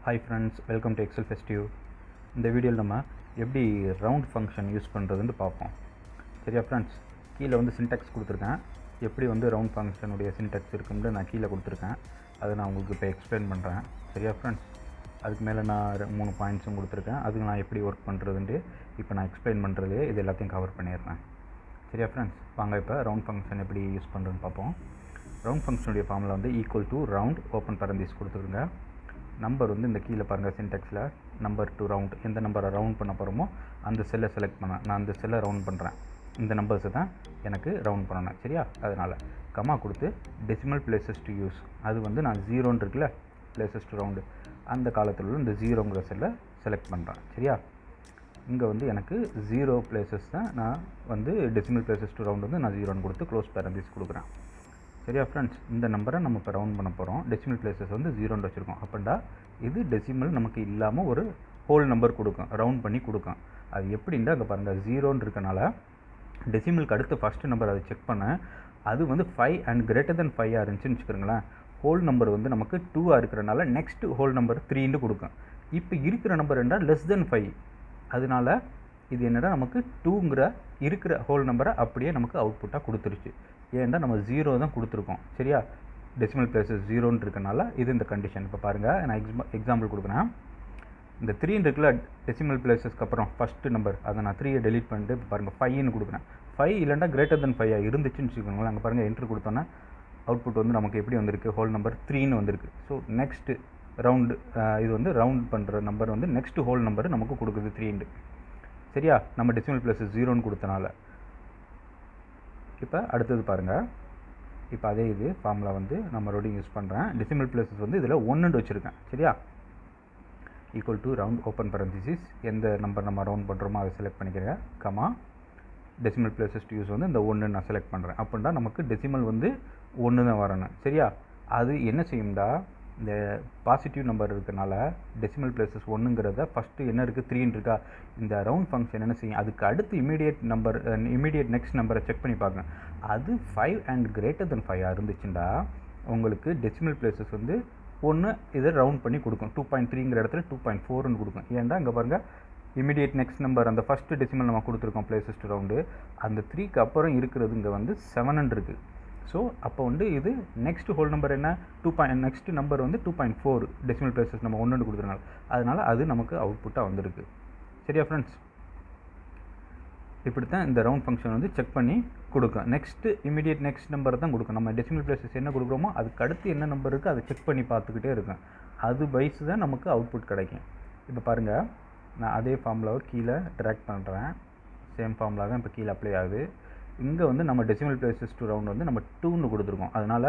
Hi friends, welcome to Excel Festive. இந்த வீடியோவில் நம்ம எப்படி ரவுண்ட் ஃபங்க்ஷன் யூஸ் பண்ணுறதுன்னு பார்ப்போம். சரியா ஃப்ரெண்ட்ஸ், கீழே வந்து சின்டாக்ஸ் கொடுத்துருக்கேன். எப்படி வந்து ரவுண்ட் ஃபங்க்ஷனுடைய சின்டாக்ஸ் இருக்குன்னு நான் கீழே கொடுத்துருக்கேன். அதை நான் உங்களுக்கு இப்போ எக்ஸ்பிளைன் பண்ணுறேன். சரியா ஃப்ரெண்ட்ஸ், அதுக்கு மேலே நான் 3 பாயிண்ட்ஸும் கொடுத்துருக்கேன். அதுக்கு நான் எப்படி ஒர்க் பண்ணுறதுன்ட்டு இப்போ நான் எக்ஸ்பிளைன் பண்ணுறதுலே இது எல்லாத்தையும் கவர் பண்ணிடுறேன். சரியா ஃப்ரெண்ட்ஸ், வாங்க இப்போ ரவுண்ட் ஃபங்க்ஷன் எப்படி யூஸ் பண்ணுறதுன்னு பார்ப்போம். ரவுண்ட் ஃபங்க்ஷனுடைய ஃபார்மில் வந்து ஈக்குவல் டு ரவுண்ட் ஓப்பன் பரந்தீஸ் கொடுத்துருங்க. நம்பர் வந்து இந்த கீழே பாருங்கள் சின்டாக்ஸில் நம்பர் டு ரவுண்ட், எந்த நம்பரை ரவுண்ட் பண்ண போகிறோமோ அந்த செல்லை செலக்ட் பண்ணேன். நான் அந்த செல்லை ரவுண்ட் பண்ணுறேன். இந்த நம்பர்ஸை தான் எனக்கு ரவுண்ட் பண்ணணும். சரியா, அதனால் கமா கொடுத்து டெசிமல் பிளேசஸ் டு யூஸ், அது வந்து நான் 0 இருக்குல்ல பிளேசஸ் டு ரவுண்டு, அந்த காலத்தில் உள்ள இந்த 0ங்கிற செல்லை செலக்ட் பண்ணுறேன். சரியா, இங்கே வந்து எனக்கு 0 பிளேசஸ் தான் நான் வந்து டெசிமல் பிளேசஸ் டு ரவுண்ட் வந்து நான் 0ன்னு கொடுத்து க்ளோஸ் பேரண்டிஸ் கொடுக்குறேன். சரியா ஃப்ரெண்ட்ஸ், இந்த நம்பரை நம்ம இப்போ ரவுண்ட் பண்ண போகிறோம். டெசிமல் பிளேசஸ் வந்து 0ன்னு வச்சுருக்கோம். அப்படின்னா இது டெசிமல் நமக்கு இல்லாமல் ஒரு ஹோல் நம்பர் கொடுக்கும், ரவுண்ட் பண்ணி கொடுக்கும். அது எப்படின்னா அங்கே பாருங்கள் 0ன்னு இருக்கனால டெசிமலுக்கு அடுத்து ஃபஸ்ட்டு நம்பர் அதை செக் பண்ணேன். அது வந்து 5 அண்ட் கிரேட்டர் தென் 5 இருந்துச்சுன்னு வச்சுக்கிறோங்களேன். ஹோல் நம்பர் வந்து நமக்கு 2 இருக்கிறனால நெக்ஸ்ட் ஹோல் நம்பர் 3ன்னு கொடுக்கும். இப்போ இருக்கிற நம்பர் என்றால் லெஸ் தென் 5, அதனால இது என்னடா நமக்கு 2ங்கிற இருக்கிற ஹோல் நம்பரை அப்படியே நமக்கு அவுட்புட்டாக கொடுத்துருச்சு. ஏன்னா நம்ம 0 தான் கொடுத்துருக்கோம். சரியா, டெசிமல் பிளேசஸ் 0ன்னு இருக்கனால இது இந்த கண்டிஷன். இப்போ பாருங்கள், நான் எக்ஸாம்பிள் கொடுக்குறேன். இந்த 3 இருக்குல்ல டெசிமல் பிளேசஸ்க்கு அப்புறம் ஃபஸ்ட்டு நம்பர், அதை நான் 3 டெலீட் பண்ணிட்டு இப்போ பாருங்கள் 5ன்னு கொடுக்குறேன். 5 இல்லைன்னா கிரேட்டர் தென் 5 இருந்துச்சுன்னு வச்சுக்கோங்களேன். அங்கே பாருங்கள் என்ட்ரு கொடுத்தோன்னா அவுட்புட் வந்து நமக்கு எப்படி வந்திருக்கு, ஹோல் நம்பர் 3ன்னு வந்திருக்கு. ஸோ நெக்ஸ்ட்டு ரவுண்டு, இது வந்து ரவுண்ட் பண்ணுற நம்பர் வந்து நெக்ஸ்ட் ஹோல் நம்பர் நமக்கு கொடுக்குது 3. சரியா, நம்ம டெசிமல் பிளேசஸ் 0ன்னு கொடுத்தனால. இப்போ அடுத்தது பாருங்கள், இப்போ அதே இது ஃபார்முலா வந்து நான் மறுபடியும் யூஸ் பண்ணுறேன். டெசிமல் பிளேசஸ் வந்து இதில் 1ன்னு வச்சுருக்கேன். சரியா, ஈக்குவல் டு ரவுண்ட் ஓப்பன் பரந்தீசிஸ், எந்த நம்பர் நம்ம ரவுண்ட் பண்ணுறோமோ அதை செலக்ட் பண்ணிக்கிறேன். Comma decimal places to use வந்து இந்த 1 நான் செலக்ட் பண்ணுறேன். அப்படின்னா நமக்கு டெசிமல் வந்து 1 தான் வரணும். சரியா, அது என்ன செய்யும்டா, இந்த பாசிட்டிவ் நம்பர் இருக்கனால டெசிமல் பிளேசஸ் 1ங்கிறத ஃபஸ்ட்டு என்ன இருக்குது 3ன்னு இருக்கா, இந்த ரவுண்ட் ஃபங்க்ஷன் என்ன செய்யும், அதுக்கு அடுத்து இமீடியட் நெக்ஸ்ட் நம்பரை செக் பண்ணி பார்க்கணும். அது 5 அண்ட் கிரேட்டர் தென் 5 இருந்துச்சுண்டா உங்களுக்கு டெசிமல் பிளேசஸ் வந்து 1 இதை ரவுண்ட் பண்ணி கொடுக்கும். 2.3ங்கிற இடத்துல 2.4ன்னு கொடுக்கும். ஏன்டா இங்கே பாருங்கள் இமீடியட் நெக்ஸ்ட் நம்பர் அந்த ஃபஸ்ட்டு டெசிமல் நம்ம கொடுத்துருக்கோம் பிளேசஸ் டு ரவுண்டு, அந்த 3க்கு அப்புறம் இருக்கிறது இங்கே வந்து 7ன்னு இருக்குது. ஸோ அப்போ வந்து இது நெக்ஸ்ட் ஹோல் நம்பர் என்ன நெக்ஸ்ட் நம்பர் வந்து 2.4 டெசிமல் பிளேசஸ் நம்ம 1ன்னு கொடுத்துருனால, அதனால் அது நமக்கு அவுட்புட்டாக வந்திருக்கு. சரியா ஃப்ரெண்ட்ஸ், இப்படி தான் இந்த ரவுண்ட் ஃபங்க்ஷன் வந்து செக் பண்ணி கொடுக்கும். நெக்ஸ்ட்டு இமீடியட் நெக்ஸ்ட் நம்பர் தான் கொடுக்கும். நம்ம டெசிமல் பிளேசஸ் என்ன கொடுக்குறோமோ அதுக்கு அடுத்து என்ன நம்பர் இருக்குது அதை செக் பண்ணி பார்த்துக்கிட்டே இருக்கும். அது வைஸ் தான் நமக்கு அவுட்புட் கிடைக்கும். இப்போ பாருங்கள், நான் அதே ஃபார்முலாவை கீழே ட்ராக் பண்ணுறேன். சேம் ஃபார்முலா தான் இப்போ கீழே அப்ளை ஆகுது. இங்கே வந்து நம்ம டெசிமல் பிளேசஸ் டு ரவுண்ட் வந்து நம்ம 2ன்னு கொடுத்துருக்கோம். அதனால்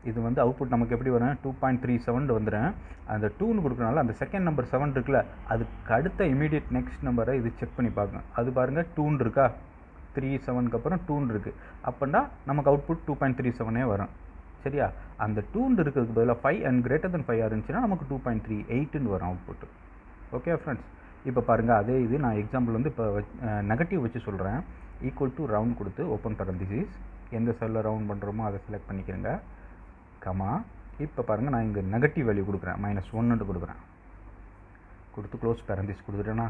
இது வந்து அவுட்புட் நமக்கு எப்படி வரும், 2.37 வந்துடும். அந்த 2ன்னு கொடுக்குறனால அந்த செகண்ட் நம்பர் 7 இருக்குல்ல, அதுக்கு அடுத்த இமீடியட் நெக்ஸ்ட் நம்பரை இது செக் பண்ணி பார்க்கணும். அது பாருங்கள் 2ன்னு இருக்கா, 37க்கு அப்புறம் 2ன்னு இருக்குது. அப்படின்னா நமக்கு அவுட்புட் 2.37 வரும். சரியா, அந்த 2ன்னு இருக்கிறதுக்கு பதிலாக 5 அண்ட் கிரேட்டர் தென் 5 இருந்துச்சுன்னா நமக்கு 2.38ன்னு வரும் அவுட்புட். ஓகே ஃப்ரெண்ட்ஸ், இப்போ பாருங்கள் அதே இது நான் எக்ஸாம்பிள் வந்து இப்போ நெகட்டிவ் வச்சு சொல்கிறேன். ஈக்குவல் டு ரவுண்ட் கொடுத்து ஓப்பன் பரந்தீசிஸ், எந்த செல்லில் ரவுண்ட் பண்ணுறோமோ அதை செலக்ட் பண்ணிக்கிறேங்க. கமா இப்போ பாருங்கள், நான் இங்கே நெகட்டிவ் வேல்யூ கொடுக்குறேன், -1ன்னு கொடுக்குறேன். கொடுத்து க்ளோஸ் பேரந்தீஸ் கொடுத்துட்டேன்னா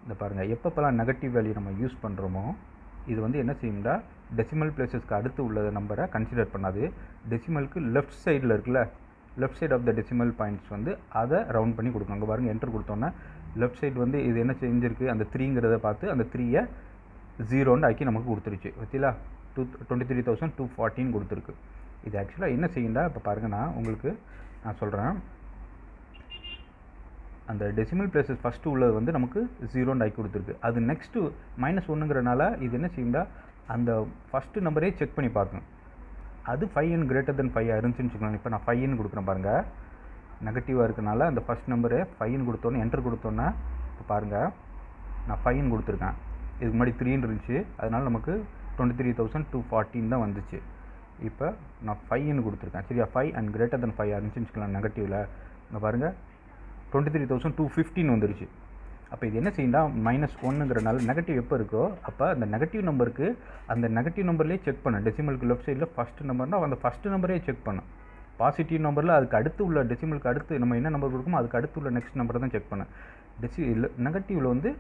இந்த பாருங்கள், எப்பப்பெல்லாம் நெகட்டிவ் வேல்யூ நம்ம யூஸ் பண்ணுறோமோ இது வந்து என்ன செய்யும்டா, டெசிமல் பிளேசஸ்க்கு அடுத்து உள்ள நம்பரை கன்சிடர் பண்ணாது. டெசிமலுக்கு லெஃப்ட் சைடில் இருக்குல்ல, left side of the decimal points வந்து அதை ரவுண்ட் பண்ணி கொடுக்கும். அங்கே பாருங்கள் என்ட்ரு கொடுத்தோன்னே லெஃப்ட் சைடு வந்து இது என்ன செஞ்சுருக்கு, அந்த 3ங்கிறத பார்த்து அந்த 3யை 0ன்னு ஆக்கி நமக்கு கொடுத்துருச்சு. பார்த்தீங்களா, 23,214 கொடுத்துருக்கு. இது ஆக்சுவலாக என்ன செய்யுண்டா, இப்போ பாருங்கள் நான் சொல்கிறேன், அந்த டெசிமல் பிளேசஸ் ஃபஸ்ட்டு உள்ளது வந்து நமக்கு 0ன்னு ஆக்கி கொடுத்துருக்கு. அது நெக்ஸ்ட்டு -1ங்கிறனால இது என்ன செய்யுண்டா, அந்த ஃபஸ்ட்டு நம்பரே செக் பண்ணி பார்க்கணும். அது 5 அண்ட் கிரேட்டர் தென் 5 இருந்துச்சுன்னு வச்சுக்கோங்க. இப்போ நான் 5ன்னு கொடுக்குறேன் பாருங்கள், நெகட்டிவாக இருக்கனால அந்த ஃபஸ்ட் நம்பரு 5ன்னு கொடுத்தோன்னே என்ட்ரு கொடுத்தோன்னே இப்போ பாருங்கள் நான் 5ன்னு கொடுத்துருக்கேன். இதுக்கு முன்னாடி 3ன்னு இருந்துச்சு, அதனால் நமக்கு 23,214 தான் வந்துச்சு. இப்போ நான் 5ன்னு கொடுத்துருக்கேன். சரியா, 5 அண்ட் கிரேட்டர் தென் 5 இருந்துச்சுன்னு வச்சுக்கலாம் நெகட்டிவில். இங்கே பாருங்கள் 23,215 வந்துருச்சு. அப்போ இது என்ன செய்யுண்டா, -1ங்கிறனால நெகட்டிவ் எப்போ இருக்கோ அப்போ அந்த நெகட்டிவ் நம்பருக்கு அந்த நெகட்டிவ் நம்பர்லேயே செக் பண்ணு. டெசிமலுக்கு லெஃப்ட் சைடில் ஃபஸ்ட்டு நம்பர்னால் அந்த ஃபஸ்ட்டு நம்பரே செக் பண்ணு. பாசிட்டிவ் நம்பரில் அதுக்கு அடுத்து உள்ள டெசிமலுக்கு அடுத்து நம்ம என்ன நம்பர் கொடுக்குமோ அதுக்கு அடுத்து உள்ள நெக்ஸ்ட் நம்பரை தான் செக் பண்ணேன். நெகட்டிவில் வந்து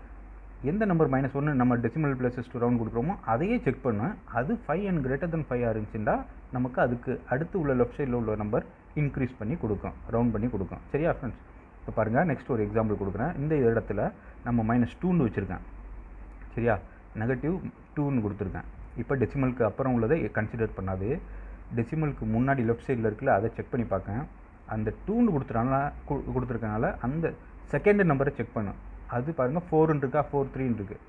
எந்த நம்பர் -1 நம்ம டெசிமல் பிளேசஸ் டு ரவுண்ட் கொடுக்குறோமோ அதையே செக் பண்ணேன். அது 5 and greater than 5 இருந்துச்சுன்னா நமக்கு அதுக்கு அடுத்து உள்ள லெஃப்ட் சைடில் உள்ள நம்பர் இன்க்ரீஸ் பண்ணி கொடுக்கும், ரவுண்ட் பண்ணி கொடுக்கும். சரியா ஃப்ரெண்ட்ஸ்? இப்போ பாருங்கள், நெக்ஸ்ட் ஒரு எக்ஸாம்பிள் கொடுக்குறேன். இந்த இடத்துல நம்ம -2ன்னு வச்சுருக்கேன். சரியா? நெகட்டிவ் 2ன்னு கொடுத்துருக்கேன். இப்போ டெசிமலுக்கு அப்புறம் உள்ளதை கன்சிடர் பண்ணாது, டெசிமலுக்கு முன்னாடி லெஃப்ட் சைடில் இருக்குல்ல அதை செக் பண்ணி பார்க்கேன். அந்த 2ன்னு கொடுத்துருக்கனால அந்த செகண்ட் நம்பரை செக் பண்ணும். அது பாருங்கள் 4ன்னு இருக்கா, 4-3ன்னு இருக்குது.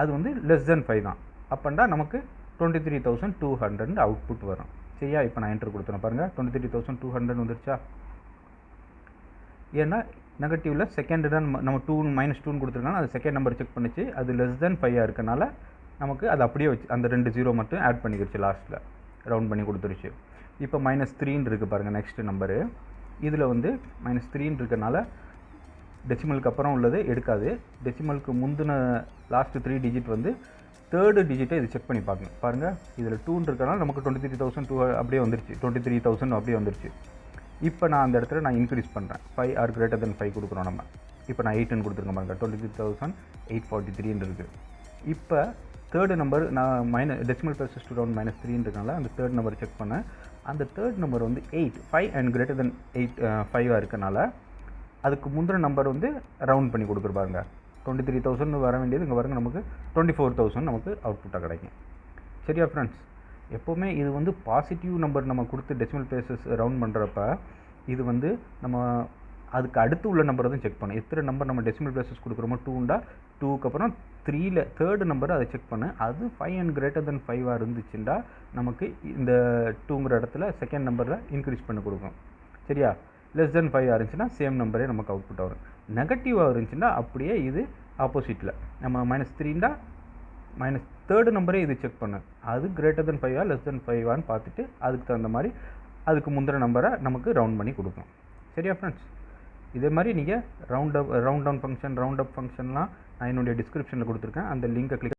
அது வந்து லெஸ் தென் 5 தான். அப்போண்டா நமக்கு 23,200 அவுட்புட் வரும். சரியா? இப்போ நான் என்ட்ரு கொடுத்துறேன். பாருங்கள் 23,200 வந்துருச்சா? ஏன்னா நெகட்டிவில் செகண்ட் தான் நம்ம -2ன்னு கொடுத்துருக்கனால அது செகண்ட் நம்பர் செக் பண்ணிச்சு. அது லெஸ் தென் 5 இருக்கனால நமக்கு அது அப்படியே வச்சு அந்த 2 0 மட்டும் ஆட் பண்ணிக்கிடுச்சு, லாஸ்ட்டில் ரவுண்ட் பண்ணி கொடுத்துருச்சு. இப்போ -3ன்னு இருக்குது பாருங்கள் நெக்ஸ்ட் நம்பரு. இதில் வந்து -3ன்னு இருக்கனால டெசிமலுக்கு அப்புறம் உள்ளது எடுக்காது. டெசிமலுக்கு முந்தின லாஸ்ட்டு 3 டிஜிட் வந்து தேர்டு டிஜிட்டை இது செக் பண்ணி பார்க்கணும். பாருங்கள், இதில் 2ன்னு இருக்கனால நமக்கு 23,200 அப்படியே வந்துருச்சு, 23,000 அப்படியே வந்துருச்சு. இப்போ நான் அந்த இடத்துல நான் இன்க்ரீஸ் பண்ணுறேன். 5 or greater than 5 கொடுக்குறோம் நம்ம. இப்போ நான் 8ன்னு கொடுத்துருக்கேன் பாருங்கள், 23,843 இருக்குது. இப்போ தேர்டு நம்பர் நான் டெசிமல் பிளேசஸ் டு ரவுண்ட் -3ன்னு இருக்கனால அந்த தேர்ட் நம்பர் செக் பண்ணேன். அந்த தேர்ட் நம்பர் வந்து 8, 5 and greater than 5 இருக்கனால அதுக்கு முந்தின நம்பர் வந்து ரவுண்ட் பண்ணி கொடுக்குற பாருங்க. 23,000 வர வேண்டியது இங்கே பாருங்கள் நமக்கு 24,000 நமக்கு அவுட்புட்டாக கிடைக்கும். சரியா ஃப்ரெண்ட்ஸ்? எப்போவுமே இது வந்து பாசிட்டிவ் நம்பர் நம்ம கொடுத்து டெசிமல் பிளேசஸ் ரவுண்ட் பண்ணுறப்ப இது வந்து நம்ம அதுக்கு அடுத்து உள்ள நம்பரை தான் செக் பண்ணணும். எத்தனை நம்பர் நம்ம டெசிமல் பிளேசஸ் கொடுக்குறோமோ 2ண்டா 2க்கு அப்புறம் 3ல் தேர்டு நம்பர் அதை செக் பண்ணு. அது 5 and greater than 5 இருந்துச்சுன்னா நமக்கு இந்த 2ங்கிற இடத்துல செகண்ட் நம்பரில் இன்க்ரீஸ் பண்ணி கொடுக்கும். சரியா? லெஸ் தென் 5 இருந்துச்சுன்னா சேம் நம்பரே நமக்கு அவுட்புட் வரும். நெகட்டிவாக இருந்துச்சுன்னா அப்படியே இது ஆப்போசிட்டில் நம்ம -3ண்டா தேர்டு நம்பரே இது செக் பண்ணு. அது greater than 5 லெஸ் தென் 5 பார்த்துட்டு அதுக்கு தகுந்த மாதிரி அதுக்கு முந்தின நம்பரை நமக்கு ரவுண்ட் பண்ணி கொடுக்கும். சரியா ஃப்ரெண்ட்ஸ்? இதே மாதிரி நீங்கள் round down function, round up ஃபங்க்ஷன்லாம் நான் என்னுடைய டிஸ்கிரிப்ஷனில் கொடுத்துருக்கேன். அந்த லிங்கை கிளிக்